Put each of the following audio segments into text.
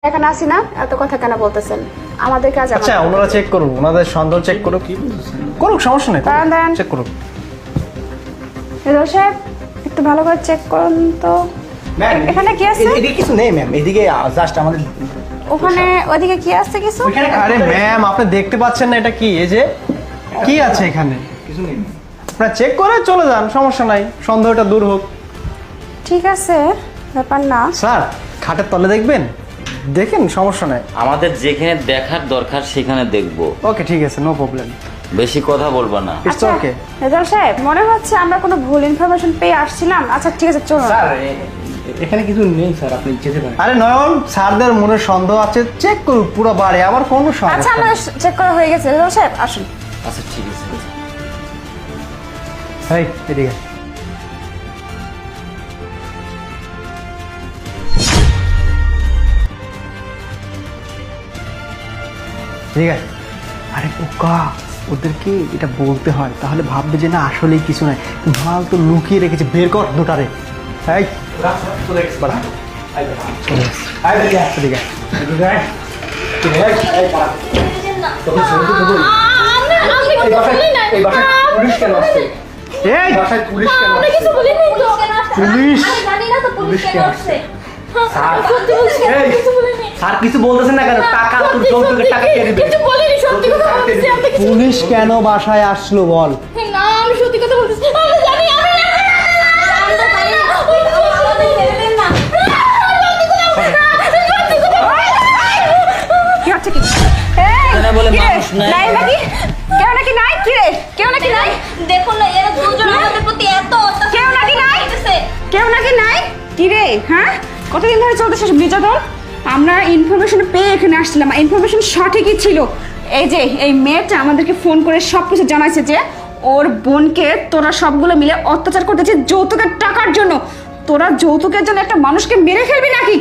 এখানে আসি না, এত কথা কেন বলতেছেন? আমাদের কাজ। আচ্ছা ওনারা চেক করুক, ওনাদের সন্দেহ চেক করুক, কি করুক, সমস্যা নেই, দাঁড়ান চেক করুক। রেজাল সাহেব একটু ভালো করে চেক করুন তো। এখানে কি আছে? এদিকে কিছু নেই ম্যাম, এদিকে জাস্ট আমাদের ওখানে ওইদিকে কি আছে কিছু? আরে ম্যাম আপনি দেখতে পাচ্ছেন না এটা কি? এই যে কি আছে এখানে, কিছু নেই। আপনারা চেক করে চলে যান, সমস্যা নাই, সন্দেহটা দূর হোক। ঠিক আছে, ব্যাপার না। স্যার খাটের তলে দেখবেন, দেখেন, সমস্যা নাই। আমাদের যেখানে দেখার দরকার সেখানে দেখব। ওকে ঠিক আছে, নো প্রবলেম, বেশি কথা বলবা না। It's okay. রেজাল সাহেব মনে হচ্ছে আমরা কোনো ভুল ইনফরমেশন পেয়ে আসছিলাম। আচ্ছা ঠিক আছে চলুন। স্যার এখানে কিছু নেই স্যার, আপনি যেতে পারেন। আরে নয়ন, স্যারদের মনে সন্দেহ আছে, চেক করুক পুরো বাড়ি, আবার কোনো আচ্ছা সমস্যা আমরা নেই। চেক করা হয়ে গেছে। রেজাল সাহেব আসুন। আচ্ছা ঠিক আছে। এই এদিকে ঠিক আছে। আরে পোকা, ওদেরকে এটা বলতে হয়, তাহলে ভাববে যে না আসলেই কিছু নাই, মাল তো লুকিয়ে রেখেছে, বের কর দুটারে। এই বাড়া, এদিকে। এই বাসায় পুলিশ কেন আসছে? এই বাসায় পুলিশ কেন আমরা আসছে? কিছু বলিনি তো। পুলিশ? আমি জানি না তো পুলিশ কেন আসছে। স্যার, সত্যি বলছি, আমি এই, কিছু বলিনি। স্যার কিছু বলতেছেন না কেন? টাকা তোর যৌতুকের টাকা কে দিবে? কিছু বলিনি, সত্যি কথা বলতেছি। আমি কিছু পুলিশ কেন বাসায় আসলো বল? না, আমি সত্যি কথা বলতেছি। আমি জানি, আমি জানি না। ওই আমাদের ছেড়ে দেন না। কি হচ্ছে কি? এই, এখানে বলে কি রে? মানুষ নাই। নাই নাকি? কেউ নাকি নাই? কি রে? কেউ নাকি নাই? দেখুন না, এরা দুজন আমাদের প্রতি এত অত্যাচার কেউ নাকি নাই? করতেছে। কেউ নাকি নাই? কি রে? হ্যাঁ, কতদিন ধরে চলতেছে সব নির্যাতন? আমরা ইনফরমেশন পেয়ে এখানে আসছিলাম, ইনফরমেশন সঠিকই ছিল। এই যে এই মেয়েটা আমাদেরকে ফোন করে সব কিছু জানাইছে যে ওর বোনকে তোরা সবগুলো মিলে অত্যাচার করতেছে যৌতুকের টাকার জন্য। তোরা যৌতুকের জন্য একটা মানুষকে মেরে ফেলবি নাকি?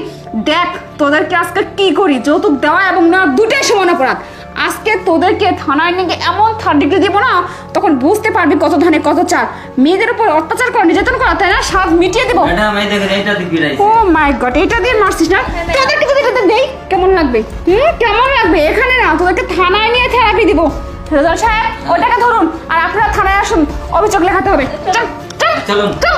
দেখ তোদেরকে আজকে কি করি, যৌতুক দেওয়া এবং না দুটাই সমান অপরাধ। আজকে তোদেরকে থানায় নিয়ে গিয়ে এমন থার্ড ডিগ্রি দিব না, তখন বুঝতে পারবি কত ধানে কত চাল। মেয়েদের উপর অত্যাচার করা, নির্যাতন করা, তাই না? স্বাদ মিটিয়ে দেবো। ম্যাডাম এই দেখেন এইটা দিবি রাইছে। ও মাই গড, এটা দিয়ে মারছিস না? তোদেরকে যদি এটা দেই কেমন লাগবে? কেমন লাগবে? এখানে না, তোদেরকে থানায় নিয়ে থেরাপি দিব। রেজাল সাহেব ওটাকে ধরুন আর আপনারা থানায় আসুন, অভিযোগ লেখাতে হবে। চল চল চলুন। চল।